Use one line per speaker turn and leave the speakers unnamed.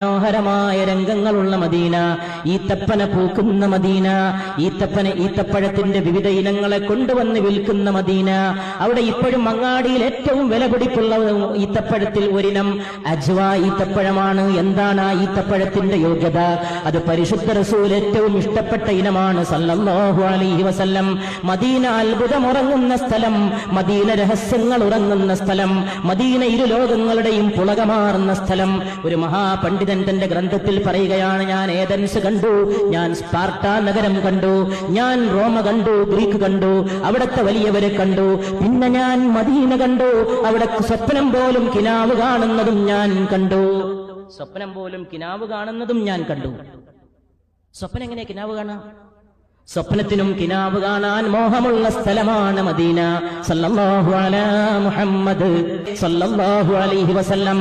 മനോഹരമായ രംഗങ്ങളുള്ള മദീന, ഈത്തപ്പന പൂക്കുന്ന മദീന, ഈത്തപ്പഴത്തിന്റെ വിവിധ ഇനങ്ങളെ കൊണ്ടുവന്ന് വിൽക്കുന്ന മദീന. അവിടെ ഇപ്പോഴും അങ്ങാടിയിൽ ഏറ്റവും വിലപിടിപ്പുള്ള ഈത്തപ്പഴത്തിൽ ഒരിനം അജ്വ ഈത്തപ്പഴമാണ്. എന്താണ് ആ ഈത്തപ്പഴത്തിന്റെ യോഗ്യത? അത് പരിശുദ്ധ റസൂൽ ഏറ്റവും ഇഷ്ടപ്പെട്ട ഇനമാണ് സല്ലല്ലാഹു അലൈഹി വസല്ലം. മദീന അത്ഭുതമുറങ്ങുന്ന സ്ഥലം, മദീന രഹസ്യങ്ങൾ ഉറങ്ങുന്ന സ്ഥലം, മദീന ഇരു ലോകങ്ങളുടെയും പുളകമാറുന്ന സ്ഥലം. ഒരു മഹാപണ്ഡിതൻ തന്റെ ഗ്രന്ഥത്തിൽ പറയുകയാണ്, ഞാൻ ഏതൻസ് കണ്ടു, ഞാൻ സ്പാർട്ട നഗരം കണ്ടു, ഞാൻ റോമ കണ്ടു, ഗ്രീക്ക് കണ്ടു, അവിടത്തെ വലിയവരെ കണ്ടു, പിന്നെ ഞാൻ മദീന കണ്ടു. അവിടെ സ്വപ്നം പോലും കിനാവ് കാണുന്നതും ഞാൻ കണ്ടു. സ്വപ്നം പോലും കിനാവ് കാണുന്നതും ഞാൻ കണ്ടു. സ്വപ്നം എങ്ങനെ കിനാവ് കാണാം? സ്വപ്നത്തിനും കിനാവ് കാണാൻ മോഹമുള്ള സ്ഥലമാണ് മദീന. സല്ലല്ലാഹു അലാ മുഹമ്മദ് സല്ലല്ലാഹു അലൈഹി വസല്ലം.